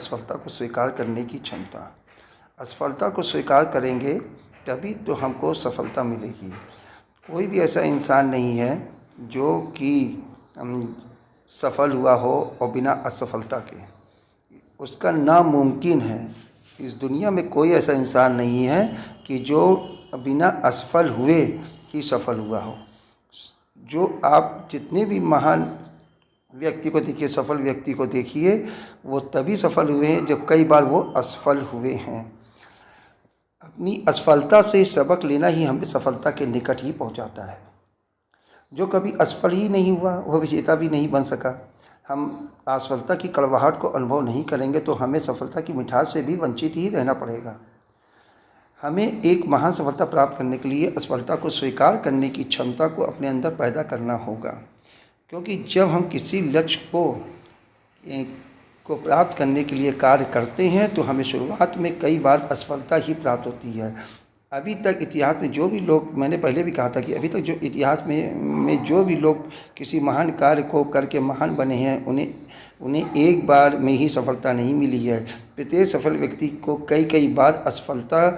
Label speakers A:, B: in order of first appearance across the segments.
A: असफलता को स्वीकार करने की क्षमता। असफलता को स्वीकार करेंगे तभी तो हमको सफलता मिलेगी। कोई भी ऐसा इंसान नहीं है जो कि सफल हुआ हो और बिना असफलता के, उसका नामुमकिन है। इस दुनिया में कोई ऐसा इंसान नहीं है कि जो बिना असफल हुए ही सफल हुआ हो। जो आप जितने भी महान व्यक्ति को देखिए, सफल व्यक्ति को देखिए, वो तभी सफल हुए हैं जब कई बार वो असफल हुए हैं। अपनी असफलता से सबक लेना ही हमें सफलता के निकट ही पहुंचाता है। जो कभी असफल ही नहीं हुआ वो विजेता भी नहीं बन सका। हम असफलता की कड़वाहट को अनुभव नहीं करेंगे तो हमें सफलता की मिठास से भी वंचित ही रहना पड़ेगा। हमें एक महान सफलता प्राप्त करने के लिए असफलता को स्वीकार करने की क्षमता को अपने अंदर पैदा करना होगा। क्योंकि जब हम किसी लक्ष्य को प्राप्त करने के लिए कार्य करते हैं तो हमें शुरुआत में कई बार असफलता ही प्राप्त होती है। अभी तक इतिहास में जो भी लोग, मैंने पहले भी कहा था कि अभी तक जो इतिहास में जो भी लोग किसी महान कार्य को करके महान बने हैं, उन्हें एक बार में ही सफलता नहीं मिली है। प्रत्येक सफल व्यक्ति को कई बार असफलता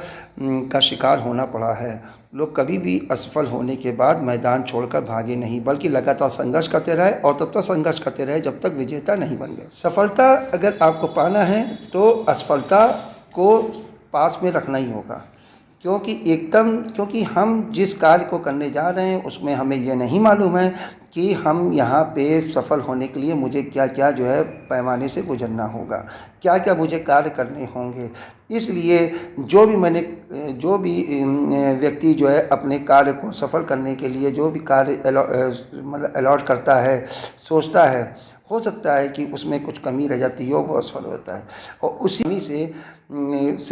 A: का शिकार होना पड़ा है। लोग कभी भी असफल होने के बाद मैदान छोड़कर भागे नहीं, बल्कि लगातार संघर्ष करते रहे और तब तक संघर्ष करते रहे जब तक विजेता नहीं बन गए। सफलता अगर आपको पाना है तो असफलता को पास में रखना ही होगा। क्योंकि हम जिस कार्य को करने जा रहे हैं उसमें हमें ये नहीं मालूम है कि हम यहाँ पे सफल होने के लिए मुझे क्या क्या जो है पैमाने से गुजरना होगा, क्या क्या मुझे कार्य करने होंगे। इसलिए जो भी व्यक्ति जो है अपने कार्य को सफल करने के लिए जो भी कार्य अलॉट करता है, सोचता है, हो सकता है कि उसमें कुछ कमी रह जाती हो, वो असफल होता है। और उसी से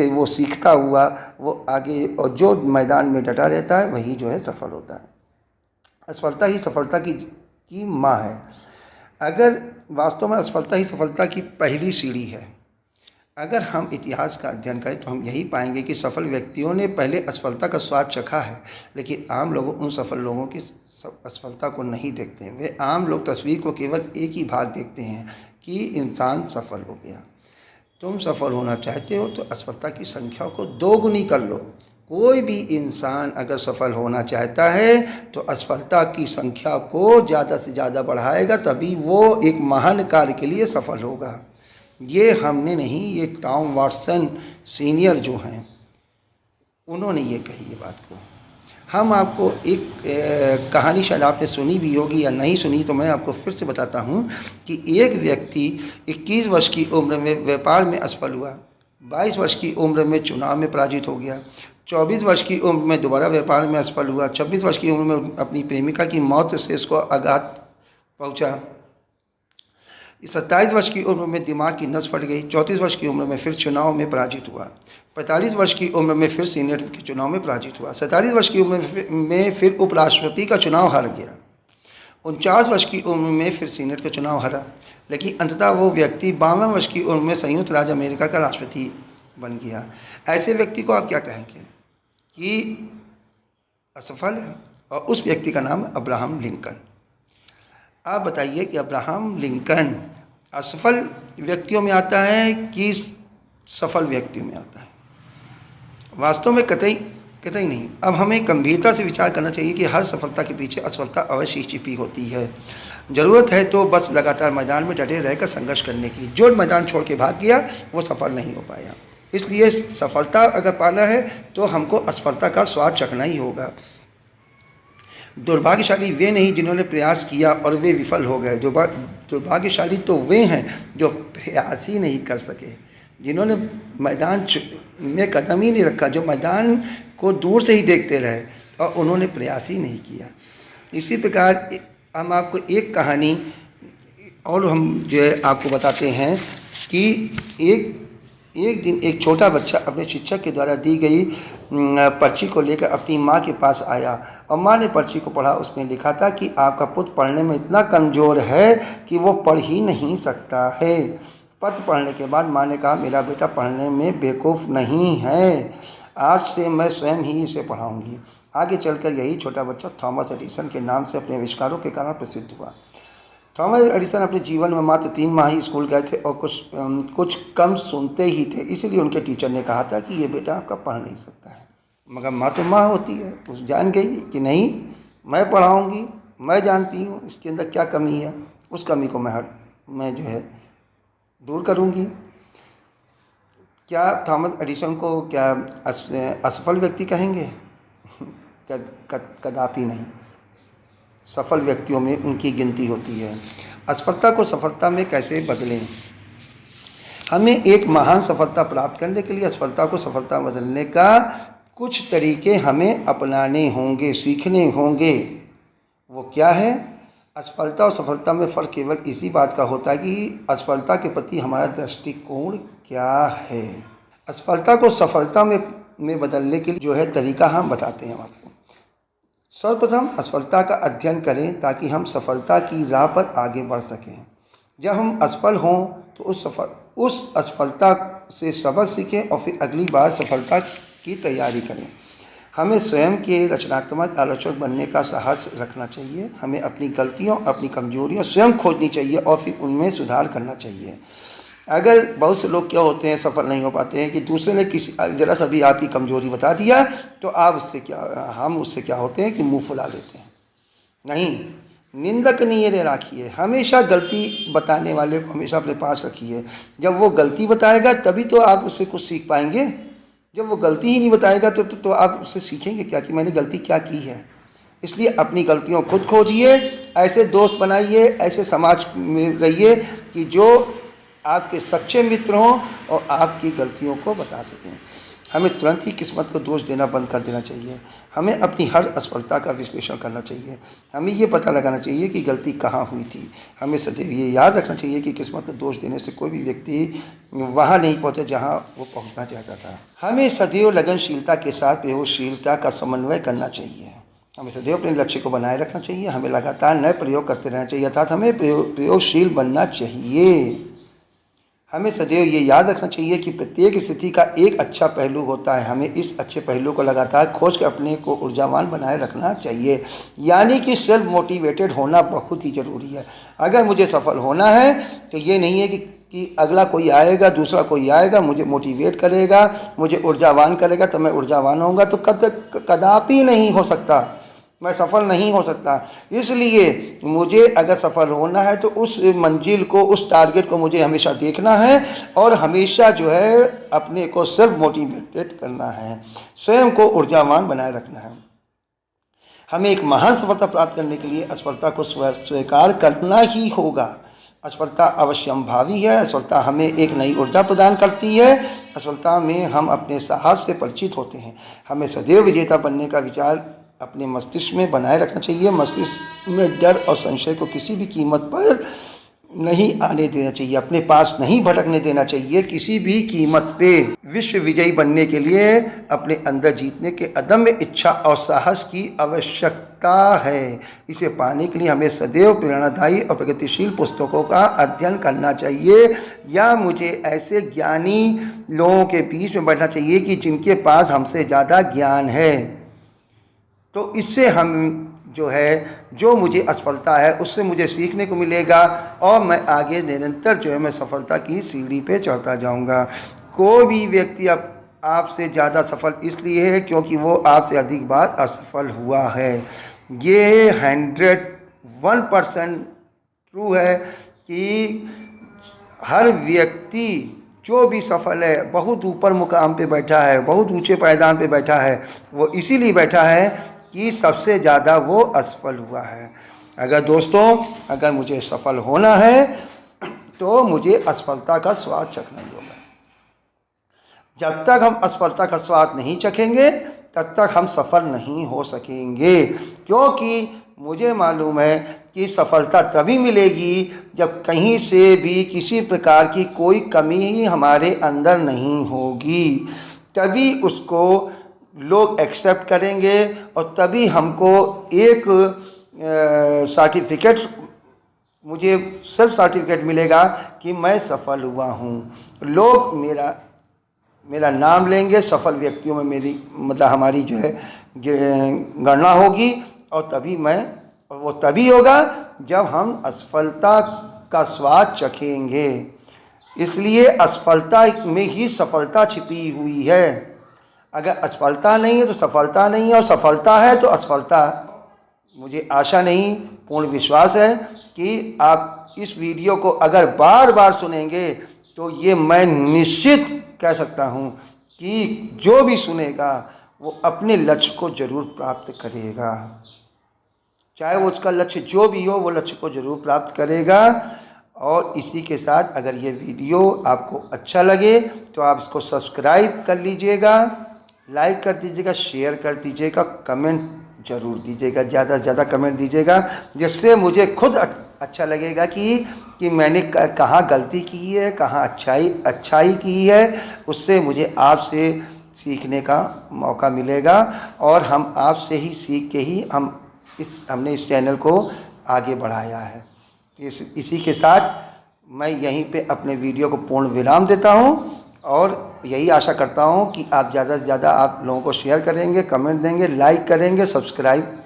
A: वो सीखता हुआ वो आगे, और जो मैदान में डटा रहता है वही जो है सफल होता है। असफलता ही सफलता की माँ है। अगर वास्तव में असफलता ही सफलता की पहली सीढ़ी है। अगर हम इतिहास का अध्ययन करें तो हम यही पाएंगे कि सफल व्यक्तियों ने पहले असफलता का स्वाद चखा है, लेकिन आम लोग उन सफल लोगों की असफलता को नहीं देखते हैं। वे आम लोग तस्वीर को केवल एक ही भाग देखते हैं कि इंसान सफल हो गया। तुम सफल होना चाहते हो तो असफलता की संख्या को दोगुनी कर लो। कोई भी इंसान अगर सफल होना चाहता है तो असफलता की संख्या को ज़्यादा से ज़्यादा बढ़ाएगा, तभी वो एक महान कार्य के लिए सफल होगा। ये हमने नहीं, ये टॉम वाटसन सीनियर जो हैं उन्होंने ये कही ये बात को। हम आपको एक कहानी शायद आपने सुनी भी होगी या नहीं सुनी, तो मैं आपको फिर से बताता हूँ कि एक व्यक्ति 21 वर्ष की उम्र में व्यापार में असफल हुआ, 22 वर्ष की उम्र में चुनाव में पराजित हो गया, 24 वर्ष की उम्र में दोबारा व्यापार में असफल हुआ, 26 वर्ष की उम्र में अपनी प्रेमिका की मौत से उसको आघात पहुँचा, 27 वर्ष की उम्र में दिमाग की नस फट गई, 34 वर्ष की उम्र में फिर चुनाव में पराजित हुआ, 45 वर्ष की उम्र में फिर सीनेट के चुनाव में पराजित हुआ, 47 वर्ष की उम्र में फिर उपराष्ट्रपति का चुनाव हार गया, 49 वर्ष की उम्र में फिर सीनेट का चुनाव हारा, लेकिन अंततः वो व्यक्ति 52 वर्ष की उम्र में संयुक्त राज्य अमेरिका का राष्ट्रपति बन गया। ऐसे व्यक्ति को आप क्या कहेंगे कि असफल है? और उस व्यक्ति का नाम है अब्राहम लिंकन। आप बताइए कि अब्राहम लिंकन असफल व्यक्तियों में आता है कि सफल व्यक्तियों में आता है? वास्तव में कतई नहीं। अब हमें गंभीरता से विचार करना चाहिए कि हर सफलता के पीछे असफलता अवश्य छिपी होती है। ज़रूरत है तो बस लगातार मैदान में डटे रहकर संघर्ष करने की। जो मैदान छोड़ के भाग गया वो सफल नहीं हो पाया। इसलिए सफलता अगर पाना है तो हमको असफलता का स्वाद चखना ही होगा। दुर्भाग्यशाली वे नहीं जिन्होंने प्रयास किया और वे विफल हो गए। दुर्भाग्यशाली तो वे हैं जो प्रयास ही नहीं कर सके, जिन्होंने मैदान में कदम ही नहीं रखा, जो मैदान को दूर से ही देखते रहे और उन्होंने प्रयास ही नहीं किया। इसी प्रकार हम आपको एक कहानी और हम जो है आपको बताते हैं कि एक दिन एक छोटा बच्चा अपने शिक्षक के द्वारा दी गई पर्ची को लेकर अपनी माँ के पास आया और माँ ने पर्ची को पढ़ा। उसमें लिखा था कि आपका पुत्र पढ़ने में इतना कमज़ोर है कि वो पढ़ ही नहीं सकता है। पत्र पढ़ने के बाद माँ ने कहा, मेरा बेटा पढ़ने में बेवकूफ़ नहीं है, आज से मैं स्वयं ही इसे पढ़ाऊँगी। आगे चलकर यही छोटा बच्चा थॉमस एडिसन के नाम से अपने आविष्कारों के कारण प्रसिद्ध हुआ। थॉमस एडिसन अपने जीवन में मात्र 3 माह ही स्कूल गए थे और कुछ कम सुनते ही थे, इसलिए उनके टीचर ने कहा था कि ये बेटा आपका पढ़ नहीं सकता है। मगर माँ तो माँ होती है, उस जान गई कि नहीं, मैं पढ़ाऊँगी, मैं जानती हूँ इसके अंदर क्या कमी है, उस कमी को मैं जो है दूर करूँगी। क्या थॉमस एडिसन को क्या असफल व्यक्ति कहेंगे? कदापि नहीं। सफल व्यक्तियों में उनकी गिनती होती है। असफलता को सफलता में कैसे बदलें? हमें एक महान सफलता प्राप्त करने के लिए असफलता को सफलता बदलने का कुछ तरीके हमें अपनाने होंगे, सीखने होंगे। वो क्या है? असफलता और सफलता में फ़र्क केवल इसी बात का होता है कि असफलता के प्रति हमारा दृष्टिकोण क्या है। असफलता को सफलता में बदलने के लिए जो है तरीका हम बताते हैं आपको। सर्वप्रथम असफलता का अध्ययन करें ताकि हम सफलता की राह पर आगे बढ़ सकें। जब हम असफल हों तो उस असफलता से सबक सीखें और फिर अगली बार सफलता की तैयारी करें। हमें स्वयं के रचनात्मक आलोचक बनने का साहस रखना चाहिए। हमें अपनी गलतियों, अपनी कमजोरियां स्वयं खोजनी चाहिए और फिर उनमें सुधार करना चाहिए। अगर बहुत से लोग क्या होते हैं, सफल नहीं हो पाते हैं कि दूसरे ने किसी जरा सा भी आपकी कमजोरी बता दिया तो हम उससे क्या होते हैं कि मुंह फुला लेते हैं। नहीं, निंदक नहीं राखिए, हमेशा गलती बताने वाले को हमेशा अपने पास रखिए। जब वो गलती बताएगा तभी तो आप उससे कुछ सीख पाएंगे। जब वो गलती ही नहीं बताएगा तो आप उससे सीखेंगे क्या कि मैंने गलती क्या की है। इसलिए अपनी गलतियों खुद खोजिए, ऐसे दोस्त बनाइए, ऐसे समाज में रहिए कि जो आपके सच्चे मित्र हों और आपकी गलतियों को बता सकें। हमें तुरंत ही किस्मत को दोष देना बंद कर देना चाहिए। हमें अपनी हर असफलता का विश्लेषण करना चाहिए। हमें ये पता लगाना चाहिए कि गलती कहाँ हुई थी। हमें सदैव ये याद रखना चाहिए कि किस्मत को दोष देने से कोई भी व्यक्ति वहाँ नहीं पहुँचा जहाँ वो पहुँचना चाहता था। हमें सदैव लगनशीलता के साथ प्रयोगशीलता का समन्वय करना चाहिए। हमें सदैव अपने लक्ष्य को बनाए रखना चाहिए। हमें लगातार नए प्रयोग करते रहना चाहिए, अर्थात हमें प्रयोगशील बनना चाहिए। हमें सदैव ये याद रखना चाहिए कि प्रत्येक स्थिति का एक अच्छा पहलू होता है। हमें इस अच्छे पहलू को लगातार खोज कर अपने को ऊर्जावान बनाए रखना चाहिए। यानी कि सेल्फ मोटिवेटेड होना बहुत ही ज़रूरी है। अगर मुझे सफल होना है तो ये नहीं है कि अगला कोई आएगा, दूसरा कोई आएगा, मुझे मोटिवेट करेगा, मुझे ऊर्जावान करेगा तो मैं ऊर्जावान होऊंगा, तो कदापि नहीं हो सकता। मैं सफल नहीं हो सकता। इसलिए मुझे अगर सफल होना है तो उस मंजिल को, उस टारगेट को मुझे हमेशा देखना है और हमेशा जो है अपने को सेल्फ मोटिवेटेड करना है, स्वयं को ऊर्जावान बनाए रखना है। हमें एक महान सफलता प्राप्त करने के लिए असफलता को स्वीकार करना ही होगा। असफलता अवश्यंभावी है। असफलता हमें एक नई ऊर्जा प्रदान करती है। असफलता में हम अपने साहस से परिचित होते हैं। हमें सदैव विजेता बनने का विचार अपने मस्तिष्क में बनाए रखना चाहिए। मस्तिष्क में डर और संशय को किसी भी कीमत पर नहीं आने देना चाहिए, अपने पास नहीं भटकने देना चाहिए किसी भी कीमत पे। विश्व विजयी बनने के लिए अपने अंदर जीतने के अदम्य इच्छा और साहस की आवश्यकता है। इसे पाने के लिए हमें सदैव प्रेरणादायी और प्रगतिशील पुस्तकों का अध्ययन करना चाहिए, या मुझे ऐसे ज्ञानी लोगों के बीच में बैठना चाहिए कि जिनके पास हमसे ज़्यादा ज्ञान है। तो इससे हम जो है, जो मुझे असफलता है उससे मुझे सीखने को मिलेगा और मैं आगे निरंतर जो है मैं सफलता की सीढ़ी पे चढ़ता जाऊंगा। कोई भी व्यक्ति अब आपसे ज़्यादा सफल इसलिए है क्योंकि वो आपसे अधिक बार असफल हुआ है। ये 101% ट्रू है कि हर व्यक्ति जो भी सफल है, बहुत ऊपर मुकाम पे बैठा है, बहुत ऊंचे पायदान पे बैठा है, वो इसीलिए बैठा है कि सबसे ज़्यादा वो असफल हुआ है। अगर मुझे सफल होना है तो मुझे असफलता का स्वाद चखना ही होगा। जब तक हम असफलता का स्वाद नहीं चखेंगे तब तक हम सफल नहीं हो सकेंगे, क्योंकि मुझे मालूम है कि सफलता तभी मिलेगी जब कहीं से भी किसी प्रकार की कोई कमी हमारे अंदर नहीं होगी। तभी उसको लोग एक्सेप्ट करेंगे और तभी हमको एक सर्टिफिकेट, मुझे सेल्फ सर्टिफिकेट मिलेगा कि मैं सफल हुआ हूँ। लोग मेरा नाम लेंगे, सफल व्यक्तियों में मेरी हमारी जो है गणना होगी और तभी मैं और वो तभी होगा जब हम असफलता का स्वाद चखेंगे। इसलिए असफलता में ही सफलता छिपी हुई है। अगर असफलता नहीं है तो सफलता नहीं है, और सफलता है तो असफलता। मुझे आशा नहीं, पूर्ण विश्वास है कि आप इस वीडियो को अगर बार बार सुनेंगे तो ये मैं निश्चित कह सकता हूँ कि जो भी सुनेगा वो अपने लक्ष्य को जरूर प्राप्त करेगा। चाहे वो उसका लक्ष्य जो भी हो, वो लक्ष्य को जरूर प्राप्त करेगा। और इसी के साथ अगर ये वीडियो आपको अच्छा लगे तो आप इसको सब्सक्राइब कर लीजिएगा, लाइक कर दीजिएगा, शेयर कर दीजिएगा, कमेंट ज़रूर दीजिएगा, ज़्यादा से ज़्यादा कमेंट दीजिएगा, जिससे मुझे खुद अच्छा लगेगा कि मैंने कहाँ गलती की है, कहाँ अच्छाई की है। उससे मुझे आपसे सीखने का मौका मिलेगा, और हम आपसे ही सीख के ही हमने इस चैनल को आगे बढ़ाया है। इसी के साथ मैं यहीं पे अपने वीडियो को पूर्ण विराम देता हूँ, और यही आशा करता हूँ कि आप ज़्यादा से ज़्यादा आप लोगों को शेयर करेंगे, कमेंट देंगे, लाइक करेंगे, सब्सक्राइब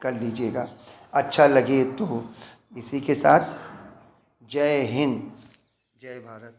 A: कर लीजिएगा अच्छा लगे तो। इसी के साथ जय हिंद, जय भारत।